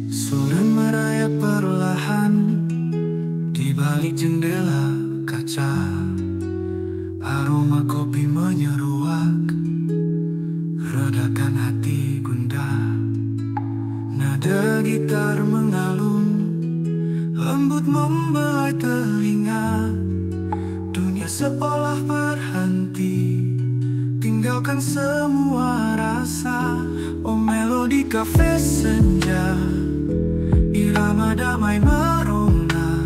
Sore merayap perlahan di balik jendela kaca. Aroma kopi menyeruak, redakan hati gundah. Nada gitar mengalun, lembut membelai telinga. Dunia seolah berhenti, tinggalkan semua rasa. Oh, melodi kafe senja, irama damai merona.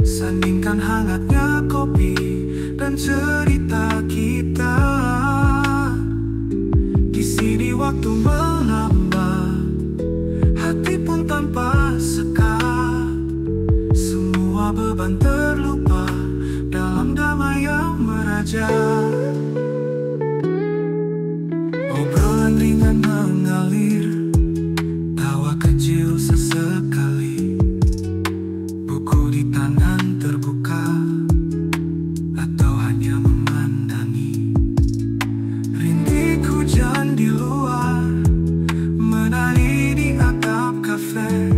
Sandingkan hangatnya kopi dan cerita kita. Di sini waktu melambang, hati pun tanpa sekat. Semua beban terlupa dalam damai yang meraja. Obrolan ringan mengalir, tawa kecil sesekali. Buku di tangan terbuka, atau hanya memandangi. Rintik hujan di luar menari di atap kafe.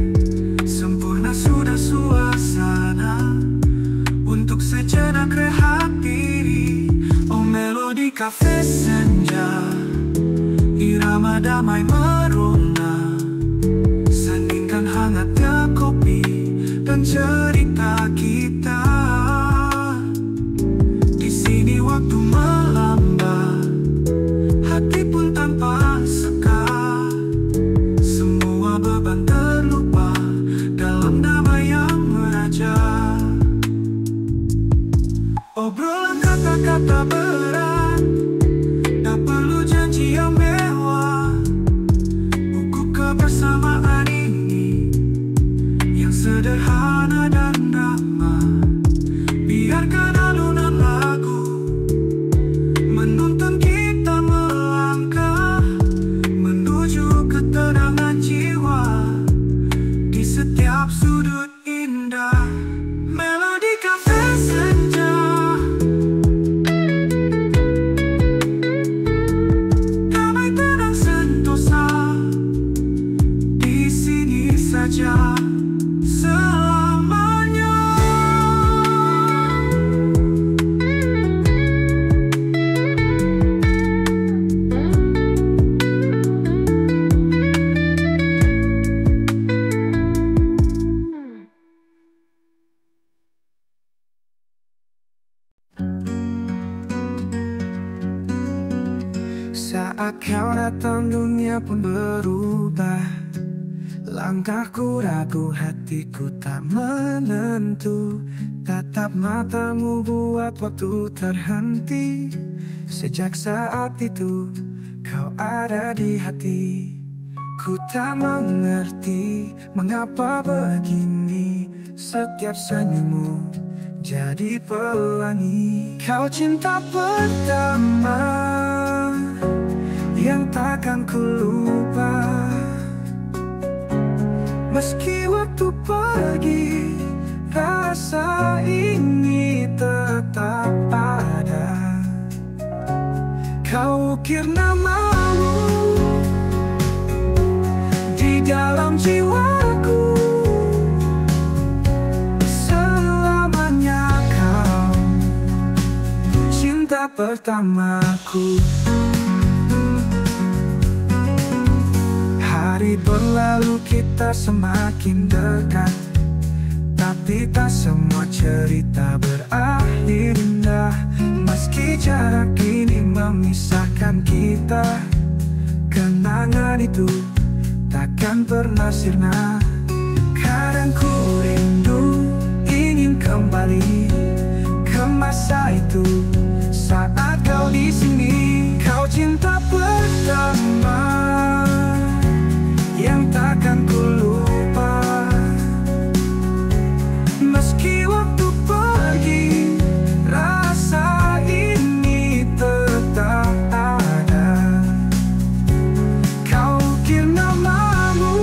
Sempurna sudah suasana untuk sejenak rehat diri. Oh, melodi kafe senja, irama damai merona. Sandingkan hangatnya kopi dan cerita kita. Di sini waktu melambang, hati pun tanpa sekat. Semua beban terlupa dalam damai yang meraja. Obrolan kata-kata berat, tak perlu janji yang mewah. Buku kebersamaan ini yang sederhana dan ramah. Biarkan alunan lagu menuntun kita melangkah menuju ketenangan jiwa di setiap sudut indah. Melodi kafe senja, damai tenang sentosa. Di sini saja selamanya. Saat kau datang dunia pun berubah. Langkahku ragu, hatiku tak menentu. Tatap matamu buat waktu terhenti. Sejak saat itu kau ada di hati. Ku tak mengerti mengapa begini. Setiap senyummu jadi pelangi. Kau cinta pertama yang takkan ku lupa. Meski waktu pergi, rasa ini tetap ada. Kau ukir namamu di dalam jiwaku. Selamanya kau cinta pertamaku. Hari berlalu kita semakin dekat, tapi tak semua cerita berakhir indah. Meski jarak ini memisahkan kita, kenangan itu takkan pernah sirna. Kadang ku rindu ingin kembali ke masa itu, saat kau di sini. Kau cinta pertama yang takkan ku lupa. Meski waktu pergi, rasa ini tetap ada. Kau ukir namamu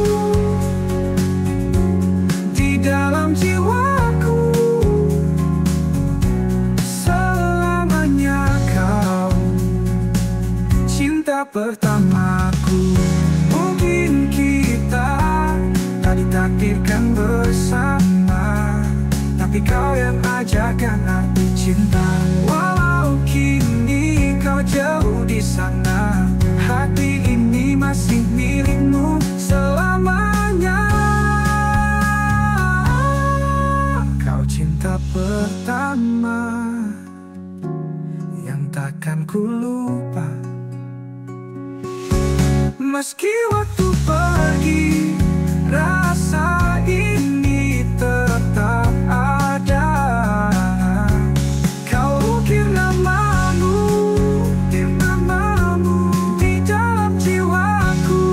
ditakdirkan bersama, tapi kau yang ajarkan arti cinta. Walau kini kau jauh di sana, hati ini masih milikmu selamanya. Kau cinta pertama yang takkan ku lupa. Meski waktu pergi, rasa ini tetap ada. Kau ukir namamu di dalam jiwaku.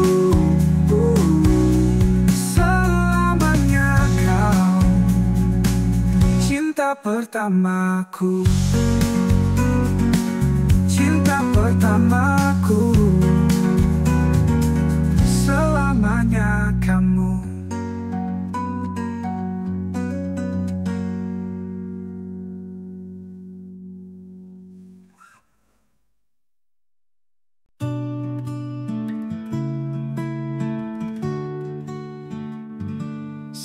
Selamanya kau cinta pertamaku. Cinta pertamaku. Selamanya kamu.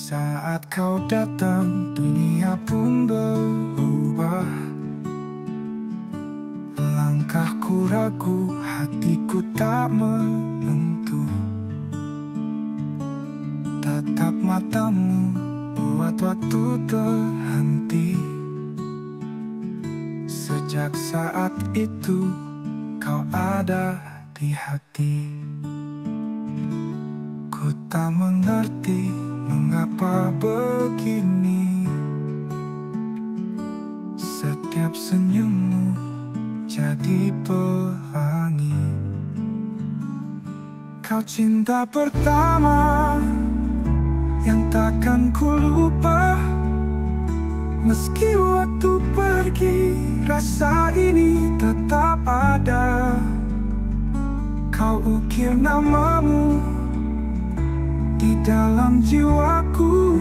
Saat kau datang, dunia pun berubah. Langkahku ragu, hatiku tak menentu. Tatap matamu buat waktu terhenti. Sejak saat itu kau ada di hati. Ku tak mengerti mengapa begini. Setiap senyummu jadi pelangi. Kau cinta pertama yang takkan ku lupa. Meski waktu pergi, rasa ini tetap ada. Kau ukir namamu di dalam jiwaku.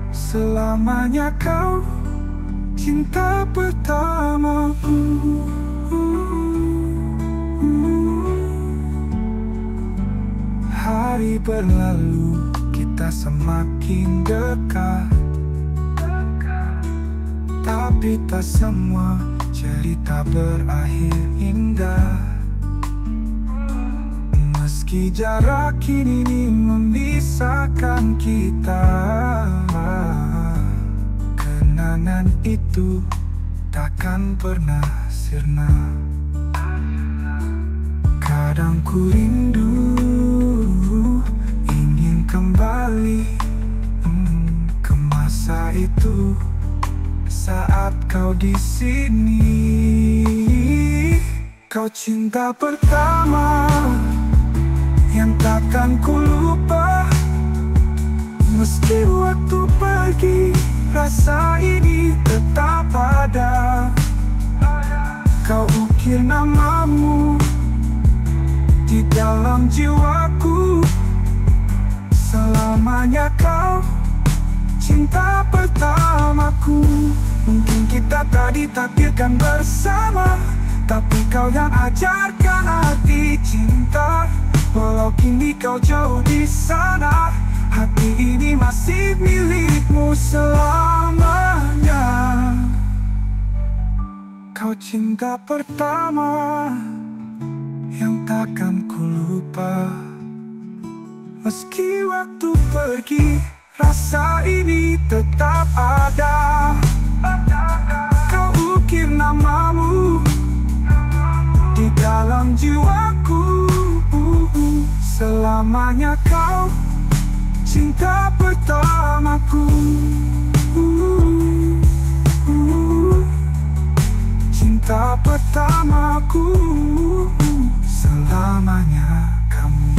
Selamanya kau cinta pertamaku. Hari berlalu, kita semakin dekat. Tapi tak semua cerita berakhir indah. Meski jarak kini memisahkan kita, kenangan itu takkan pernah sirna. Kadang ku rindu, ingin kembali ke masa itu. Saat kau di sini, kau cinta pertama yang takkan ku lupa. Meski waktu pergi, rasa ini tetap ada. Kau ukir namamu di dalam jiwaku. Selamanya kau cinta pertamaku. Mungkin kita tak ditakdirkan bersama, tapi kau yang ajarkan arti cinta. Walau kini kau jauh di sana, hati ini masih milikmu selamanya. Kau cinta pertama yang takkan ku lupa. Meski waktu pergi, rasa ini tetap ada. Kau ukir namamu di dalam jiwaku. Selamanya kau cinta pertamaku. Cinta pertamaku. Selamanya kamu.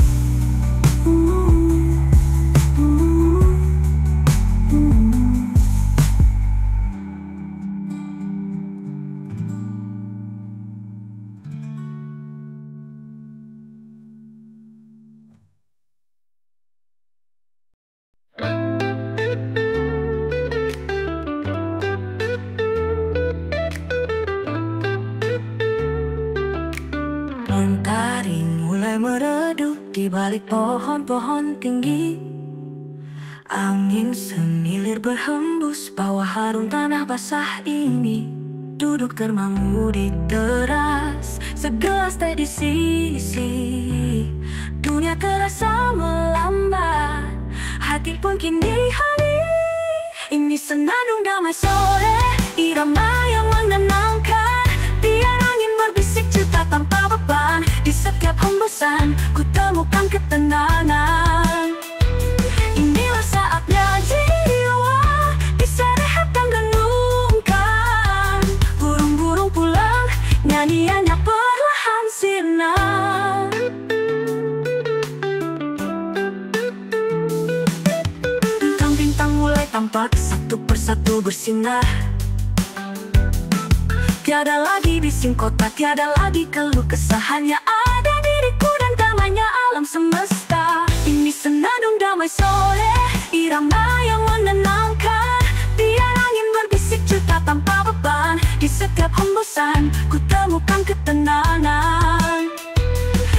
Mentari mulai meredup di balik pohon-pohon tinggi. Angin semilir berhembus, bawa harum tanah basah ini. Duduk dermamu di teras, segelas teh di sisi. Dunia terasa melambat, hati pun kini hadir. Ini senandung damai sore, irama yang menenangkan. Biar angin berbisik cerita tanpa beban. Di setiap hembusan, ku temukan ketenangan. Inilah saatnya jiwa bisa rehat dan renungkan. Burung-burung pulang, nyanyiannya perlahan sirna. Bintang-bintang mulai tampak satu persatu bersinar. Tiada lagi bising kota, tiada lagi keluh kesah. Hanya ada diriku dan damainya alam semesta. Ini senandung damai sore, irama yang menenangkan. Biar angin berbisik cerita tanpa beban. Di setiap hembusan, ku temukan ketenangan.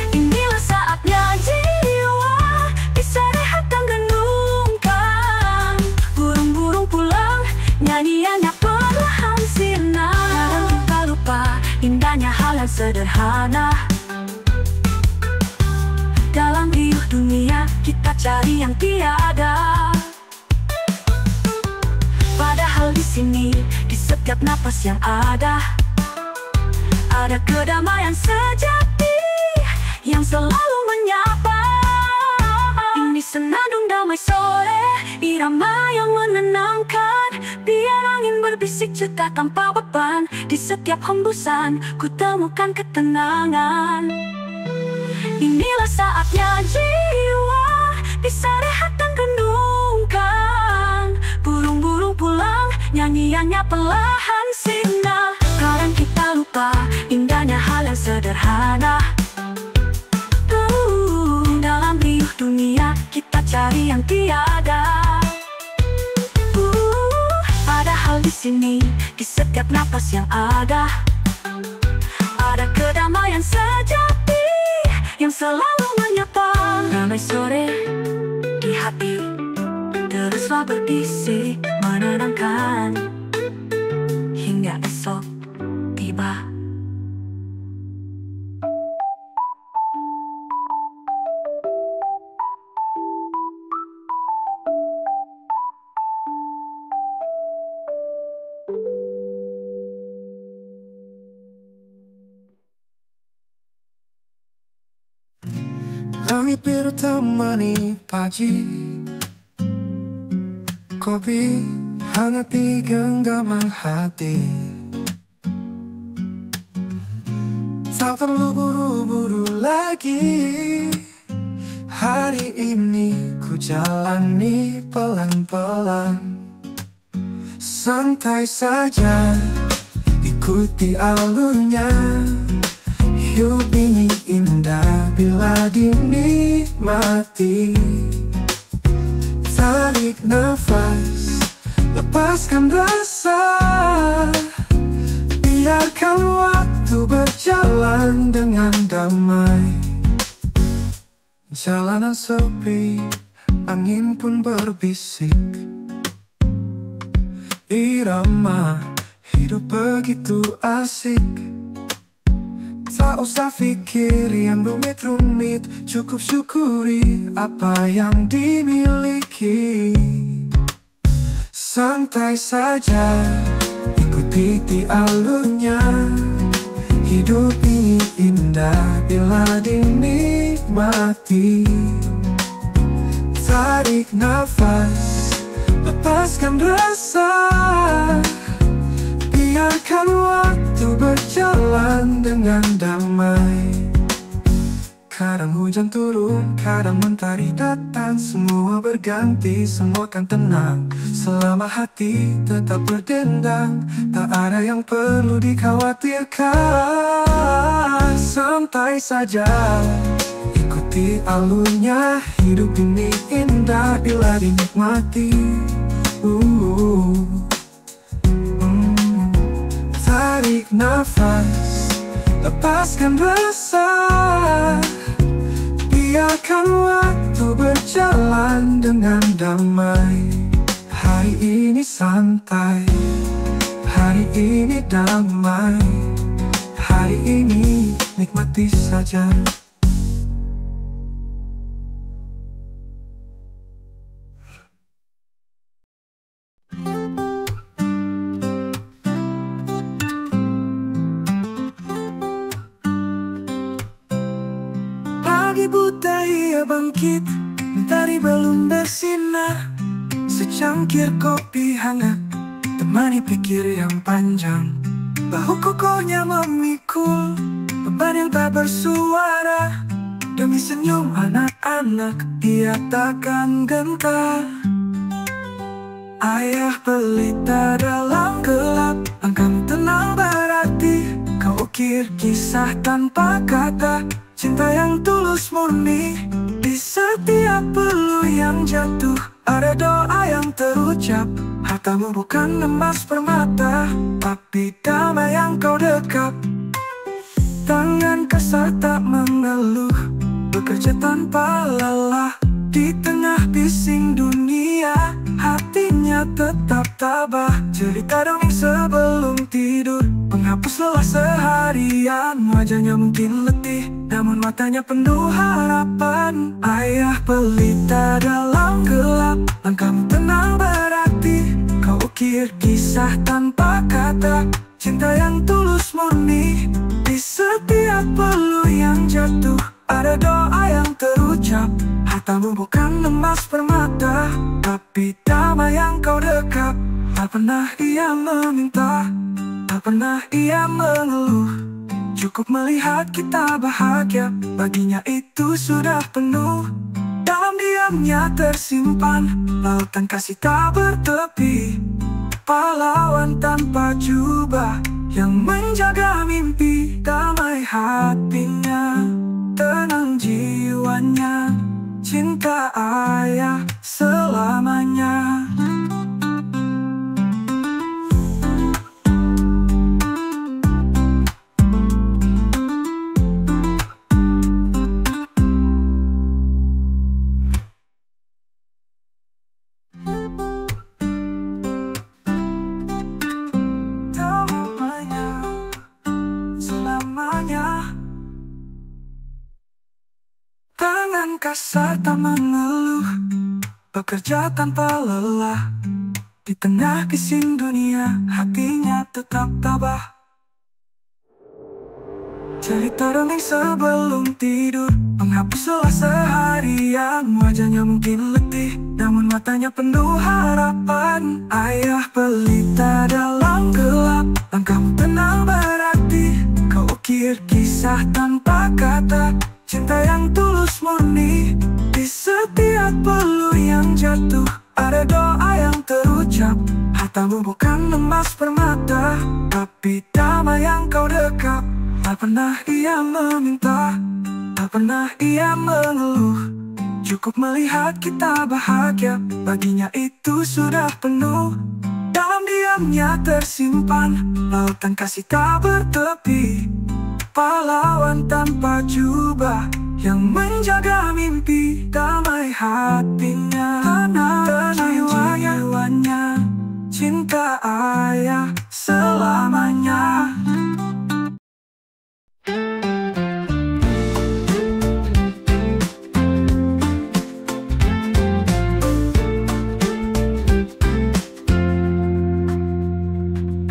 Inilah saatnya jiwa bisa rehat dan renungkan. Burung-burung pulang, nyanyiannya perlahan sirna. Kadang kita lupa indahnya hal yang sederhana. Dalam riuh dunia, kita cari yang tiada. Padahal di sini, di setiap napas yang ada kedamaian sejati yang selalu menyapa. Ini senandung damai sore, irama yang menenangkan. Biar angin berbisik cerita tanpa beban. Di setiap hembusan, ku temukan ketenangan. Inilah saatnya jiwa bisa rehat dan renungkan. Burung-burung pulang, nyanyiannya perlahan sirna. Kadang kita lupa indahnya hal yang sederhana. Dalam riuh dunia, kita cari yang tiada. Padahal di sini, di setiap napas yang ada kedamaian sejati yang selalu menyapa. Damai sore di hati teruslah berbisik menenangkan hingga esok tiba. Langit biru temani pagi, kopi hangat di genggaman hati. Tak perlu buru-buru lagi. Hari ini ku jalani pelan-pelan. Santai saja, ikuti alurnya. Hidup ini indah bila dinikmati. Tarik nafas, lepaskan rasa. Biarkan waktu berjalan dengan damai. Jalanan sepi, angin pun berbisik. Irama hidup begitu asik. Tak usah pikir yang rumit-rumit, cukup syukuri apa yang dimiliki. Santai saja, ikuti alurnya. Hidup ini indah bila dinikmati. Tarik nafas, lepaskan rasa. Biarkan waktu berjalan dengan damai. Kadang hujan turun, kadang mentari datang. Semua berganti, semua kan tenang. Selama hati tetap berdendang, tak ada yang perlu dikhawatirkan. Santai saja, ikuti alurnya. Hidup ini indah bila dinikmati. Tarik nafas, lepaskan rasa. Biarkan waktu Waktu berjalan dengan damai. Hari ini santai, hari ini damai, hari ini nikmati saja. Pagi buta ia bangkit, mentari belum bersinar. Secangkir kopi hangat temani pikir yang panjang. Bahu kokohnya memikul beban yang tak bersuara. Demi senyum anak-anak ia takkan gentar. Ayah pelita dalam gelap, langkahmu tenang berarti. Kau ukir kisah tanpa kata, cinta yang tulus murni. Di setiap peluh yang jatuh ada doa yang terucap. Hartamu bukan emas permata, tapi damai yang kau dekap. Tangan kasar tak mengeluh, bekerja tanpa lelah. Di tengah bising dunia, hatinya tetap tabah. Cerita dongeng sebelum tidur, penghapus lelah seharian. Wajahnya mungkin letih, namun matanya penuh harapan. Ayah pelita dalam gelap, langkahmu tenang berarti. Kau ukir kisah tanpa kata, cinta yang tulus murni. Di setiap peluh yang jatuh ada doa yang terucap. Hartamu bukan emas permata, tapi damai yang kau dekap. Tak pernah ia meminta, tak pernah ia mengeluh. Cukup melihat kita bahagia, baginya itu sudah penuh. Dalam diamnya tersimpan lautan kasih tak bertepi. Pahlawan tanpa jubah yang menjaga mimpi. Damai hatinya, tenang jiwanya, cinta ayah selamanya. Tangan kasar tak mengeluh, bekerja tanpa lelah. Di tengah bising dunia, hatinya tetap tabah. Cerita dongeng sebelum tidur, penghapus lelah seharian. Wajahnya mungkin letih, namun matanya penuh harapan. Ayah pelita dalam gelap, langkahmu tenang berarti. Kau ukir kisah tanpa kata, cinta yang tulus murni. Di setiap peluh yang jatuh ada doa yang terucap. Hartamu bukan emas permata, tapi damai yang kau dekap. Tak pernah ia meminta, tak pernah ia mengeluh. Cukup melihat kita bahagia, baginya itu sudah penuh. Dalam diamnya tersimpan lautan kasih tak bertepi. Pahlawan tanpa jubah yang menjaga mimpi. Damai hatinya, tenang jiwanya, cinta ayah selamanya.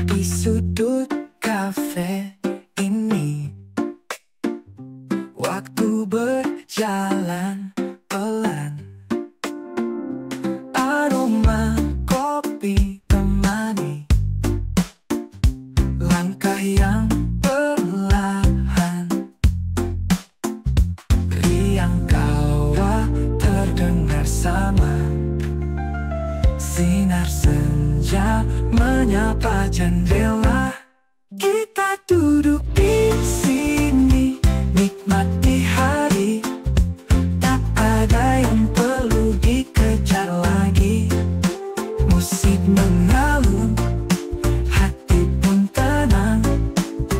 Di sudut kafe ini, waktu berjalan pelan. Aroma kopi temani langkah yang perlahan. Riang kawah terdengar sama. Sinar senja menyapa jendela. Kita duduk di sini, nikmati hari. Tak ada yang perlu dikejar lagi. Musik mengalun, hati pun tenang.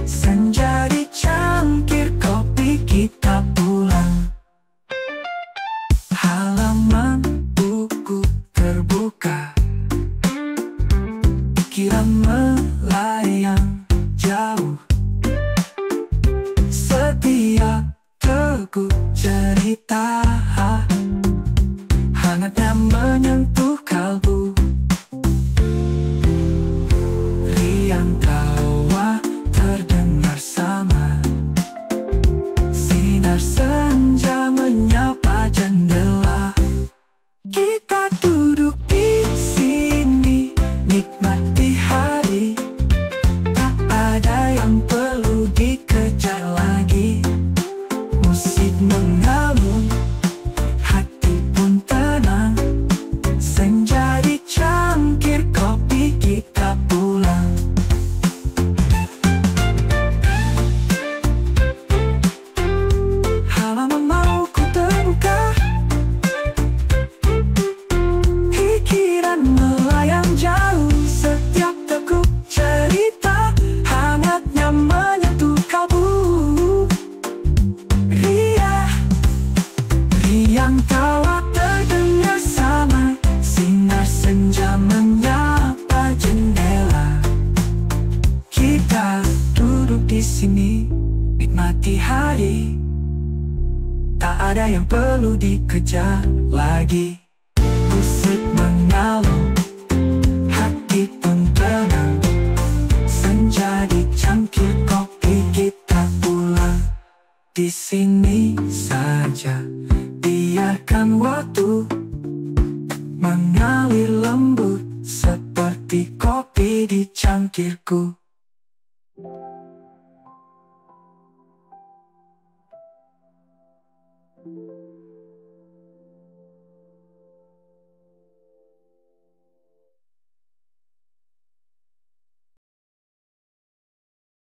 Senja di cangkir kopi kita pulang. menyentuh kalbu. Riang tawa terdengar sama, sinar senja menyapa jendela. Kita duduk di sini, nikmati hari. Tak ada yang perlu dikejar lagi. Musik mengalun, hati pun tenang. Senja di cangkir kopi, kita pulang. Halaman mau ku terbuka, pikiran melayang jauh. Setiap teguk cerita hangatnya menyentuh kalbu. Riang tawa terdengar sama, sinar senja menyapa jendela. Kita duduk di sini, nikmati hari. Tak ada yang perlu dikejar lagi. Musik mengalun, hati pun tenang. Senja di cangkir kopi, kita pulang. Di sini saja, biarkan waktu mengalir lembut seperti kopi di cangkirku.